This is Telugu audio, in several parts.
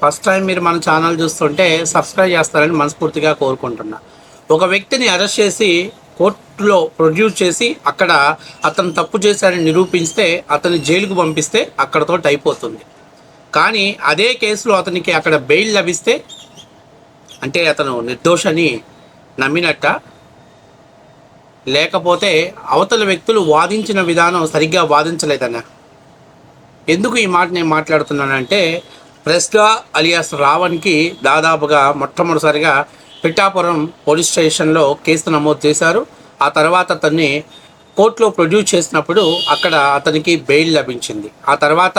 ఫస్ట్ టైం మీరు మన ఛానల్ చూస్తుంటే సబ్స్క్రైబ్ చేస్తారని మనస్ఫూర్తిగా కోరుకుంటున్నా. ఒక వ్యక్తిని అరెస్ట్ చేసి కోర్టులో ప్రొడ్యూస్ చేసి అక్కడ అతను తప్పు చేశారని నిరూపిస్తే అతన్ని జైలుకు పంపిస్తే అక్కడతో అయిపోతుంది. కానీ అదే కేసులో అతనికి అక్కడ బెయిల్ లభిస్తే అంటే అతను నిర్దోషని నమ్మినట్ట, లేకపోతే అవతల వ్యక్తులు వాదించిన విధానం సరిగ్గా వాదించలేదన్న. ఎందుకు ఈ మాట నేను మాట్లాడుతున్నానంటే, ప్రెస్గా అలియాస్ రావణ్కి దాదాపుగా మొట్టమొదటిసారిగా పిఠాపురం పోలీస్ స్టేషన్లో కేసు నమోదు చేశారు. ఆ తర్వాత అతన్ని కోర్టులో ప్రొడ్యూస్ చేసినప్పుడు అక్కడ అతనికి బెయిల్ లభించింది. ఆ తర్వాత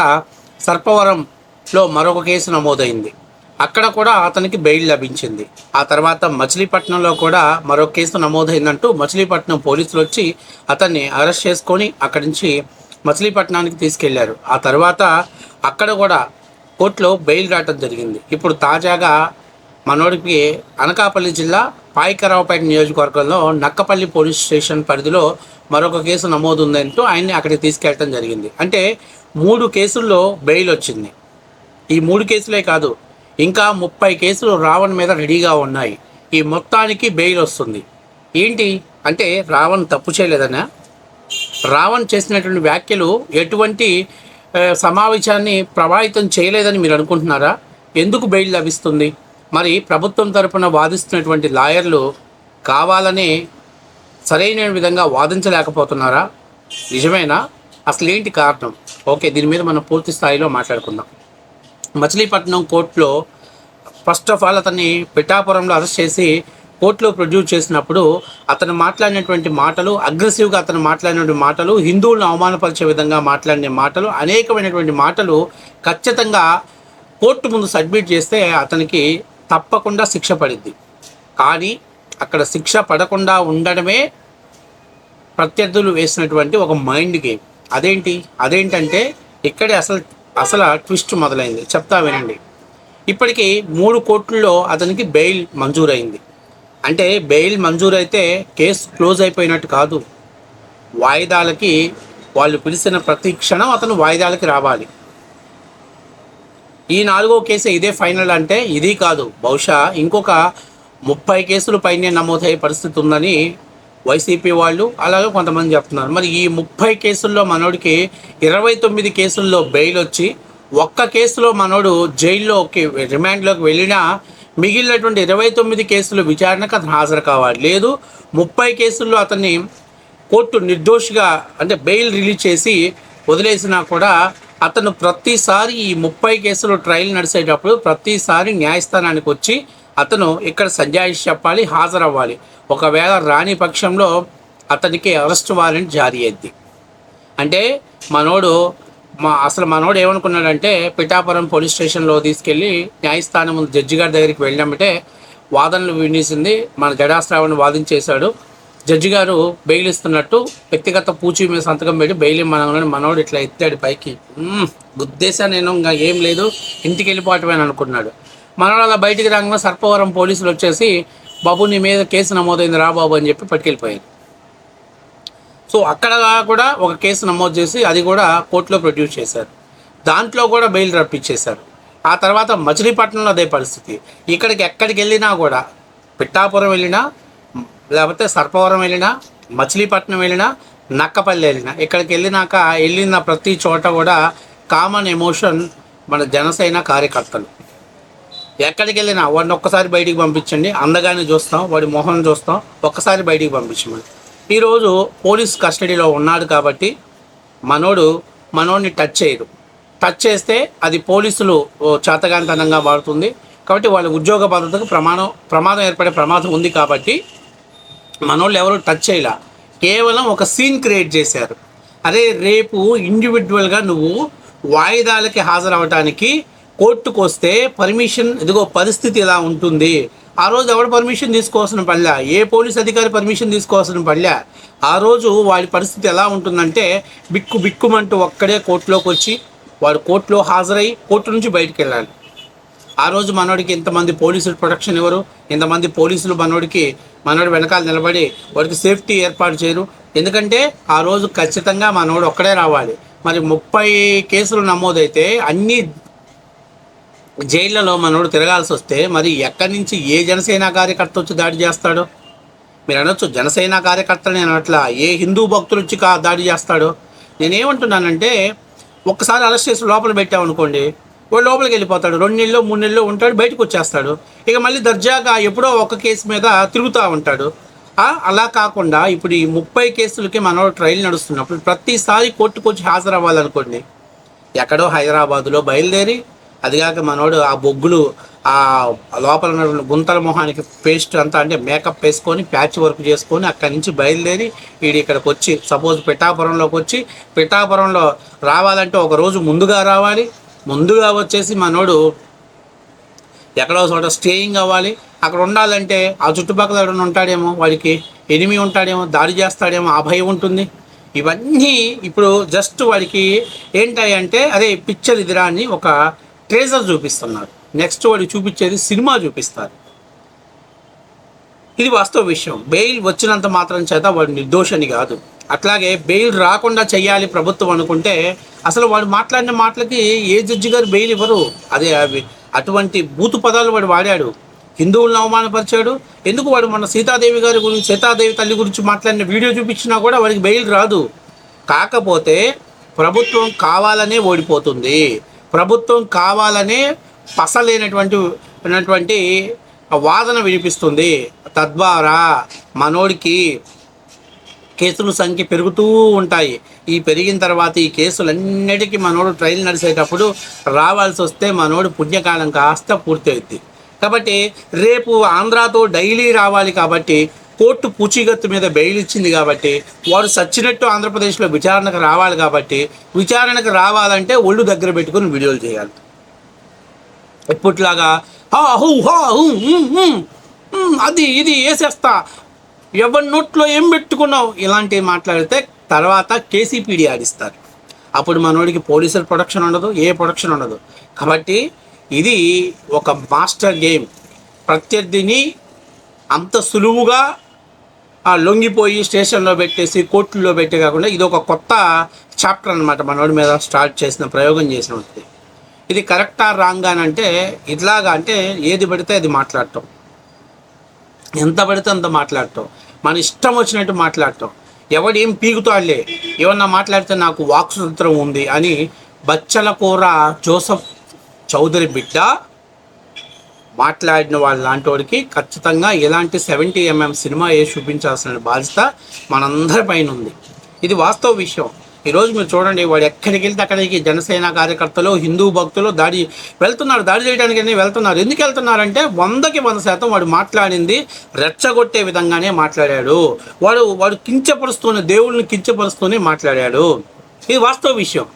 సర్పవరంలో మరొక కేసు నమోదైంది, అక్కడ కూడా అతనికి బెయిల్ లభించింది. ఆ తర్వాత మచిలీపట్నంలో కూడా మరొక కేసు నమోదైందంటూ మచిలీపట్నం పోలీసులు వచ్చి అతన్ని అరెస్ట్ చేసుకొని అక్కడి నుంచి మచిలీపట్నానికి తీసుకెళ్లారు. ఆ తర్వాత అక్కడ కూడా కోర్టులో బెయిల్ రావటం జరిగింది. ఇప్పుడు తాజాగా మనోడికి అనకాపల్లి జిల్లా పాయకరావుపేట నియోజకవర్గంలో నక్కపల్లి పోలీస్ స్టేషన్ పరిధిలో మరొక కేసు నమోదు ఉందంటూ ఆయన్ని అక్కడికి తీసుకెళ్ళటం జరిగింది. అంటే 3 కేసుల్లో బెయిల్ వచ్చింది. ఈ 3 కేసులే కాదు, ఇంకా 30 కేసులు రావణ్ మీద రెడీగా ఉన్నాయి. ఈ మొత్తానికి బెయిల్ వస్తుంది. ఏంటి అంటే రావణ్ తప్పు చేయలేదనా? రావణ్ చేసినటువంటి వ్యాఖ్యలు ఎటువంటి సమావేశాన్ని ప్రభావితం చేయలేదని మీరు అనుకుంటున్నారా? ఎందుకు బెయిల్ లభిస్తుంది? మరి ప్రభుత్వం తరపున వాదిస్తున్నటువంటి లాయర్లు కావాలని సరైన విధంగా వాదించలేకపోతున్నారా? నిజమేనా? అసలు ఏంటి కారణం? ఓకే, దీని మీద మనం పూర్తి స్థాయిలో మాట్లాడుకుందాం. మచిలీపట్నం కోర్టులో ఫస్ట్ ఆఫ్ ఆల్ అతన్ని పిఠాపురంలో అరెస్ట్ చేసి కోర్టులో ప్రొడ్యూస్ చేసినప్పుడు అతను మాట్లాడినటువంటి మాటలు, అగ్రెసివ్గా అతను మాట్లాడినటువంటి మాటలు, హిందువులను అవమానపరిచే విధంగా మాట్లాడిన మాటలు, అనేకమైనటువంటి మాటలు ఖచ్చితంగా కోర్టు ముందు సబ్మిట్ చేస్తే అతనికి తప్పకుండా శిక్ష పడిద్ది. కానీ అక్కడ శిక్ష పడకుండా ఉండడమే ప్రత్యర్థులు వేసినటువంటి ఒక మైండ్ గేమ్. అదేంటంటే ఇక్కడే అసలు ట్విస్ట్ మొదలైంది. చెప్తా వినండి. ఇప్పటికీ 3 కోర్టుల్లో అతనికి బెయిల్ మంజూరైంది. అంటే బెయిల్ మంజూరైతే కేసు క్లోజ్ అయిపోయినట్టు కాదు. వాయిదాలకి వాళ్ళు పిలిచిన ప్రతి క్షణం అతను వాయిదాలకి రావాలి. ఈ 4వ కేసు ఇదే ఫైనల్ అంటే ఇది కాదు, బహుశా ఇంకొక 30 కేసులు పైనే నమోదయ్యే పరిస్థితి ఉందని వైసీపీ వాళ్ళు అలాగే కొంతమంది చెప్తున్నారు. మరి ఈ 30 కేసుల్లో మనోడికి 29 కేసుల్లో బెయిల్ వచ్చి ఒక్క కేసులో మనోడు జైల్లోకి రిమాండ్లోకి వెళ్ళినా మిగిలినటువంటి 29 కేసులు విచారణకు అతను హాజరు కావాలి. లేదు 30 కేసుల్లో అతన్ని కోర్టు నిర్దోషిగా అంటే బెయిల్ రిలీజ్ చేసి వదిలేసినా కూడా అతను ప్రతిసారి ఈ 30 కేసులు ట్రయల్ నడిచేటప్పుడు ప్రతిసారి న్యాయస్థానానికి వచ్చి అతను ఇక్కడ సంజాయిషి చెప్పాలి, హాజరవ్వాలి. ఒకవేళ రాని పక్షంలో అతనికి అరెస్ట్ వారెంట్ జారీ అయింది. అంటే మనోడు ఏమనుకున్నాడంటే పిఠాపురం పోలీస్ స్టేషన్లో తీసుకెళ్ళి న్యాయస్థానం ముందు జడ్జి గారి దగ్గరికి వెళ్ళినప్పుడే వాదనలు వినేసింది. మన జడాశ్రావణ్ వాదించేశాడు. జడ్జి గారు బెయిల్ ఇస్తున్నట్టు వ్యక్తిగత పూచి మీద సంతకం పెట్టి బెయిల్ మనోడు ఇట్లా ఎత్తాడు పైకి. గుద్దేశా, నేను ఇంకా ఏం లేదు ఇంటికి వెళ్ళిపోవటమని అనుకున్నాడు. మనోడు అలా బయటికి రాగానే సర్పవరం పోలీసులు వచ్చేసి బాబు నీ మీద కేసు నమోదైంది రా బాబు అని చెప్పి పట్టుకెళ్ళిపోయారు. సో అక్కడ కూడా ఒక కేసు నమోదు చేసి అది కూడా కోర్టులో ప్రొడ్యూస్ చేశారు. దాంట్లో కూడా బెయిల్ రప్పించేశారు. ఆ తర్వాత మచిలీపట్నంలో అదే పరిస్థితి. ఎక్కడికి వెళ్ళినా కూడా, పిఠాపురం వెళ్ళినా, లేకపోతే సర్పవరం వెళ్ళినా, మచిలీపట్నం వెళ్ళినా, నక్కపల్లి వెళ్ళినా, ఇక్కడికి వెళ్ళిన ప్రతి చోట కూడా కామన్ ఎమోషన్ మన జనసేన కార్యకర్తలు. ఎక్కడికి వెళ్ళినా వాడిని ఒక్కసారి బయటికి పంపించండి, అందగానే చూస్తాం, వాడి మొహం చూస్తాం, ఒక్కసారి బయటికి పంపించమని. ఈరోజు పోలీస్ కస్టడీలో ఉన్నాడు కాబట్టి మనోడిని టచ్ చేయరు. టచ్ చేస్తే అది పోలీసులు చేతగానితనంగా మారుతుంది. కాబట్టి వాళ్ళ ఉద్యోగ భద్రతకు ప్రమాదం ఏర్పడే ప్రమాదం ఉంది. కాబట్టి మనోళ్ళు ఎవరు టచ్ చేయలే, కేవలం ఒక సీన్ క్రియేట్ చేశారు. అరే రేపు ఇండివిజువల్గా నువ్వు వాయిదాలకి హాజరవటానికి కోర్టుకు వస్తే పర్మిషన్, ఇదిగో పరిస్థితి ఇలా ఉంటుంది. ఆ రోజు ఎవరు పర్మిషన్ తీసుకోవాల్సిన పనిలే, ఏ పోలీస్ అధికారి పర్మిషన్ తీసుకోవాల్సిన పనిలే. ఆ రోజు వాడి పరిస్థితి ఎలా ఉంటుందంటే బిక్కుమంటూ ఒక్కడే కోర్టులోకి వచ్చి వాడు కోర్టులో హాజరై కోర్టు నుంచి బయటికి వెళ్ళాలి. ఆ రోజు మనోడికి ఇంతమంది పోలీసులు ప్రొటెక్షన్ ఇవ్వరు, ఇంతమంది పోలీసులు మనోడి వెనకాల నిలబడి వాడికి సేఫ్టీ ఏర్పాటు చేయరు. ఎందుకంటే ఆ రోజు ఖచ్చితంగా మనోడు ఒక్కడే రావాలి. మరి 30 కేసులు నమోదైతే అన్నీ జైళ్ళలో మనోడు తిరగాల్సి వస్తే మరి ఎక్కడి నుంచి ఏ జనసేన కార్యకర్త వచ్చి దాడి చేస్తాడు? మీరు అనొచ్చు జనసేన కార్యకర్తలు, నేను అట్లా ఏ హిందూ భక్తులు వచ్చి దాడి చేస్తాడు? నేనేమంటున్నానంటే ఒక్కసారి అరెస్ట్ చేసి లోపల పెట్టామనుకోండి, వాడు లోపలికి వెళ్ళిపోతాడు, 2 నెలలు 3 నెలలు ఉంటాడు, బయటకు వచ్చేస్తాడు. ఇక మళ్ళీ దర్జాగా ఎప్పుడో ఒక కేసు మీద తిరుగుతూ ఉంటాడు. అలా కాకుండా ఇప్పుడు ఈ 30 కేసులకి మనోడు ట్రయల్ నడుస్తున్నప్పుడు ప్రతిసారి కోర్టుకు వచ్చి హాజరవ్వాలనుకోండి, ఎక్కడో హైదరాబాదులో బయలుదేరి, అదిగాక మనోడు ఆ బొగ్గులు ఆ లోపల ఉన్న గుంతల మొహానికి పేస్ట్ అంతా అంటే మేకప్ వేసుకొని ప్యాచ్ వర్క్ చేసుకొని అక్కడి నుంచి బయలుదేరి వీడి ఇక్కడికి వచ్చి సపోజ్ పిఠాపురంలోకి వచ్చి, పిఠాపురంలో రావాలంటే ఒక రోజు ముందుగా రావాలి. ముందుగా వచ్చేసి మనోడు ఎక్కడో చోట స్టేయింగ్ అవ్వాలి. అక్కడ ఉండాలంటే ఆ చుట్టుపక్కల ఎవరైనా ఉంటాడేమో, వాడికి ఎనిమి ఉంటాడేమో, దాడి చేస్తాడేమో, ఆ భయం ఉంటుంది. ఇవన్నీ ఇప్పుడు జస్ట్ వాడికి ఏంటంటే అదే పిక్చర్ ఇదిరా అని ఒక ట్రేజర్ చూపిస్తున్నారు. నెక్స్ట్ వాడికి చూపించేది సినిమా చూపిస్తారు. ఇది వాస్తవ విషయం. బెయిల్ వచ్చినంత మాత్రం చేత వాడు నిర్దోషని కాదు. అట్లాగే బెయిల్ రాకుండా చెయ్యాలి ప్రభుత్వం అనుకుంటే అసలు వాడు మాట్లాడిన మాటలకి ఏ జడ్జి గారు బెయిల్ ఇవ్వరు. అదే అటువంటి బూతు పదాలు వాడు వాడాడు, హిందువులను అవమానపరిచాడు. ఎందుకు వాడు మన సీతాదేవి గారి గురించి, సీతాదేవి తల్లి గురించి మాట్లాడిన వీడియో చూపించినా కూడా వాడికి బెయిల్ రాదు. కాకపోతే ప్రభుత్వం కావాలనే ఓడిపోతుంది, ప్రభుత్వం కావాలనే పసలేనటువంటి వాదన వినిపిస్తుంది. తద్వారా మనోడికి కేసుల సంఖ్య పెరుగుతూ ఉంటాయి. ఈ పెరిగిన తర్వాత ఈ కేసులన్నిటికీ మనోడు ట్రయల్ నడిచేటప్పుడు రావాల్సి వస్తే మనోడు పుణ్యకాలం కాస్త పూర్తవుద్ది. కాబట్టి రేపు ఆంధ్రాతో డైలీ రావాలి. కాబట్టి కోర్టు పూచీగత్తు మీద బెయిల్ ఇచ్చింది కాబట్టి వాడు సచ్చినట్టు ఆంధ్రప్రదేశ్లో విచారణకు రావాలి. కాబట్టి విచారణకు రావాలంటే ఒళ్ళు దగ్గర పెట్టుకుని వీడియోలు చేయాలి. ఇప్పట్లాగా అది ఇది వేసేస్తా, ఎవరి నోట్లో ఏం పెట్టుకున్నావు ఇలాంటివి మాట్లాడితే తర్వాత కేసీపీడీ ఆడిస్తారు. అప్పుడు మనోడికి పోలీసుల ప్రొటెక్షన్ ఉండదు, ఏ ప్రొటెక్షన్ ఉండదు. కాబట్టి ఇది ఒక మాస్టర్ గేమ్. ప్రత్యర్థిని అంత సులువుగా లొంగిపోయి స్టేషన్లో పెట్టేసి కోర్టుల్లో పెట్టే కాకుండా ఇది ఒక కొత్త చాప్టర్ అనమాట. మనోడి మీద స్టార్ట్ చేసిన ప్రయోగం చేసిన ఉంటుంది. ఇది కరెక్టా రాంగ్ అని అంటే ఇట్లాగా అంటే ఏది పడితే అది మాట్లాడటం, ఎంత పడితే అంత మాట్లాడటం, మన ఇష్టం వచ్చినట్టు మాట్లాడటం, ఎవడు ఏం పీకుతాడులే, ఏమన్నా మాట్లాడితే నాకు వాక్ స్వతంత్రం ఉంది అని బచ్చల కూర జోసఫ్ చౌదరి బిడ్డ మాట్లాడిన వాళ్ళ లాంటి వాడికి ఖచ్చితంగా ఇలాంటి 70mm సినిమా చూపించాల్సిన బాధ్యత మనందరి పైన ఉంది. ఇది వాస్తవ విషయం. ఈరోజు మీరు చూడండి, వాడు ఎక్కడికి వెళ్తే అక్కడికి జనసేన కార్యకర్తలు, హిందూ భక్తులు దాడి చేయడానికి వెళ్తున్నారు. ఎందుకు వెళ్తున్నారంటే 100కి 100% వాడు మాట్లాడింది రెచ్చగొట్టే విధంగానే మాట్లాడాడు. వాడు కించపరుస్తూనే, దేవుళ్ళని కించపరుస్తూనే మాట్లాడాడు. ఇది వాస్తవ విషయం.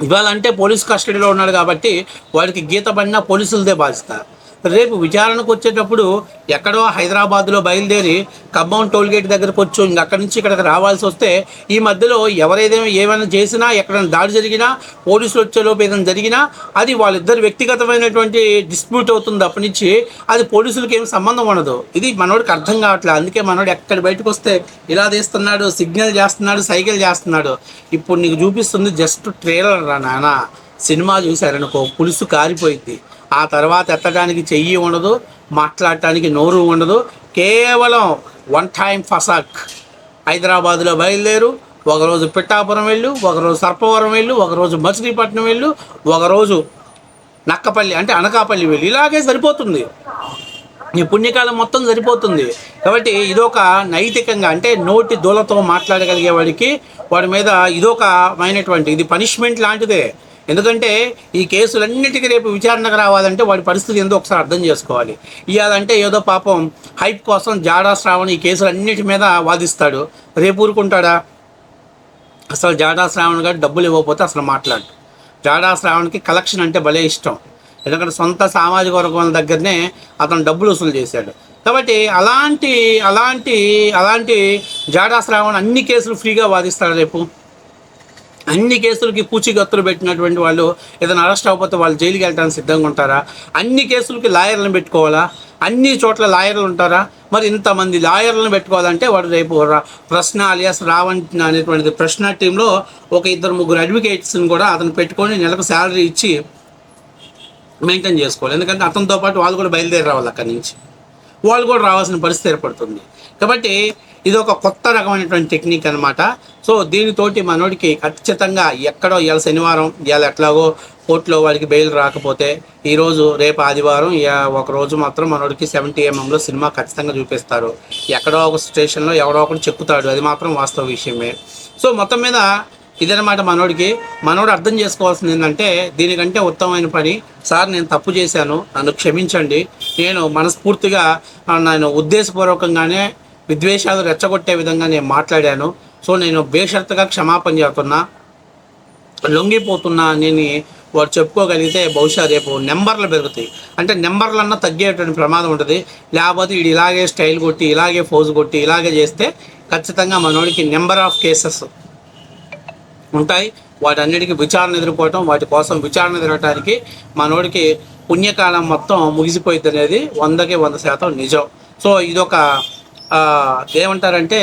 ఇవాళ అంటే పోలీస్ కస్టడీలో ఉన్నాడు కాబట్టి వాడికి గీత పడినా పోలీసులదే బాధ్యత. రేపు విచారణకు వచ్చేటప్పుడు ఎక్కడో హైదరాబాద్లో బయలుదేరి ఖమ్మం టోల్గేట్ దగ్గరకు వచ్చి ఇంక అక్కడి నుంచి ఇక్కడికి రావాల్సి వస్తే ఈ మధ్యలో ఏమైనా చేసినా, ఎక్కడైనా దాడి జరిగినా, పోలీసులు వచ్చేలోపు ఏదైనా జరిగినా అది వాళ్ళిద్దరు వ్యక్తిగతమైనటువంటి డిస్ప్యూట్ అవుతుంది. అప్పటి నుంచి అది పోలీసులకి ఏమి సంబంధం ఉండదు. ఇది మనోడికి అర్థం కావట్లేదు. అందుకే మనోడు ఎక్కడ బయటకు వస్తే ఇలా తీస్తున్నాడు, సిగ్నల్ చేస్తున్నాడు, సైకిల్ చేస్తున్నాడు. ఇప్పుడు నీకు చూపిస్తుంది జస్ట్ ట్రైలర్ రా నాన్న. సినిమా చూశారనుకో పులుసు కారిపోయింది. ఆ తర్వాత ఎత్తడానికి చెయ్యి ఉండదు, మాట్లాడటానికి నోరు ఉండదు. కేవలం 1 టైం ఫసాక్. హైదరాబాద్లో బయలుదేరు, ఒకరోజు పిఠాపురం వెళ్ళు, ఒకరోజు సర్పవరం వెళ్ళు, ఒకరోజు మచిలీపట్నం వెళ్ళు, ఒకరోజు నక్కపల్లి అంటే అనకాపల్లి వెళ్ళు. ఇలాగే సరిపోతుంది, ఈ పుణ్యకాలం మొత్తం సరిపోతుంది. కాబట్టి ఇదొక నైతికంగా అంటే నోటి దూలతో మాట్లాడగలిగే వాడి మీద ఇదొకమైనటువంటి ఇది పనిష్మెంట్ లాంటిదే. ఎందుకంటే ఈ కేసులన్నిటికీ రేపు విచారణకు రావాలంటే వాడి పరిస్థితి ఏందో ఒకసారి అర్థం చేసుకోవాలి. ఇవ్వాలంటే ఏదో పాపం హైప్ కోసం జాడా శ్రావణ్ ఈ కేసులన్నిటి మీద వాదిస్తాడు, రేపు ఊరుకుంటాడా? అసలు జాడా శ్రావణ్ గారు డబ్బులు ఇవ్వకపోతే అసలు మాట్లాడు. జాడా శ్రావణ్కి కలెక్షన్ అంటే భలే ఇష్టం. ఎందుకంటే సొంత సామాజిక వర్గం దగ్గరనే అతను డబ్బులు వసూలు చేశాడు. కాబట్టి అలాంటి జాడా శ్రావణ్ అన్ని కేసులు ఫ్రీగా వాదిస్తాడు. రేపు అన్ని కేసులకి పూచీగత్తులు పెట్టినటువంటి వాళ్ళు ఏదైనా అరెస్ట్ అవ్వకపోతే వాళ్ళు జైలుకి వెళ్ళడానికి సిద్ధంగా ఉంటారా? అన్ని కేసులకి లాయర్లను పెట్టుకోవాలా? అన్ని చోట్ల లాయర్లు ఉంటారా? మరి ఇంతమంది లాయర్లను పెట్టుకోవాలంటే వాడు రేపు ప్రశ్న అలియాస్ రావణ్ అనేటువంటిది ప్రశ్న టీంలో ఒక 2-3 అడ్వకేట్స్ని కూడా అతను పెట్టుకొని నెలకు శాలరీ ఇచ్చి మెయింటైన్ చేసుకోవాలి. ఎందుకంటే అతనితో పాటు వాళ్ళు కూడా బయలుదేరి రావాలి అక్కడి నుంచి, వాళ్ళు కూడా రావాల్సిన పరిస్థితి ఏర్పడుతుంది. కాబట్టి ఇది ఒక కొత్త రకమైనటువంటి టెక్నిక్ అనమాట. సో దీనితోటి మనోడికి ఖచ్చితంగా ఎక్కడో ఇవాళ శనివారం, ఇవాళ ఎట్లాగో కోర్టులో వాడికి బెయిల్ రాకపోతే ఈరోజు రేపు ఆదివారం ఒకరోజు మాత్రం మనోడికి 70mm సినిమా ఖచ్చితంగా చూపిస్తారు. ఎక్కడో ఒక స్టేషన్లో ఎవడో ఒకటి చెక్కుతాడు, అది మాత్రం వాస్తవ విషయమే. సో మొత్తం మీద ఇదనమాట మనోడు అర్థం చేసుకోవాల్సింది ఏంటంటే, దీనికంటే ఉత్తమమైన పని, సార్ నేను తప్పు చేశాను, నన్ను క్షమించండి, నేను మనస్ఫూర్తిగా నేను ఉద్దేశపూర్వకంగానే విద్వేషాలు రెచ్చగొట్టే విధంగా నేను మాట్లాడాను, సో నేను బేషరతుగా క్షమాపణ చేస్తున్నా, లొంగిపోతున్నా అని వాడు చెప్పుకోగలిగితే బహుశా రేపు నెంబర్లు పెరుగుతాయి. అంటే నెంబర్లన్నా తగ్గేటువంటి ప్రమాదం ఉంటుంది. లేకపోతే వీడు ఇలాగే స్టైల్ కొట్టి, ఇలాగే ఫోజు కొట్టి, ఇలాగే చేస్తే ఖచ్చితంగా మనోడికి నెంబర్ ఆఫ్ కేసెస్ ఉంటాయి. వాటన్నిటికీ విచారణ ఎదుర్కోవటం, వాటి కోసం విచారణ ఎదురటానికి మనోడికి పుణ్యకాలం మొత్తం ముగిసిపోయింది అనేది 100కి 100% నిజం. సో ఇదొక ఏమంటారంటే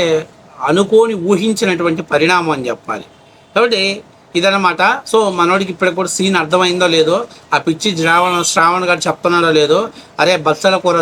అనుకోని ఊహించినటువంటి పరిణామం అని చెప్పాలి. కాబట్టి ఇదనమాట. సో మనోడికి ఇప్పటికి కూడా సీన్ అర్థమైందో లేదో, ఆ పిచ్చి శ్రావణ్ గారు చెప్తున్నాడో లేదో, అరే బచ్చల కూర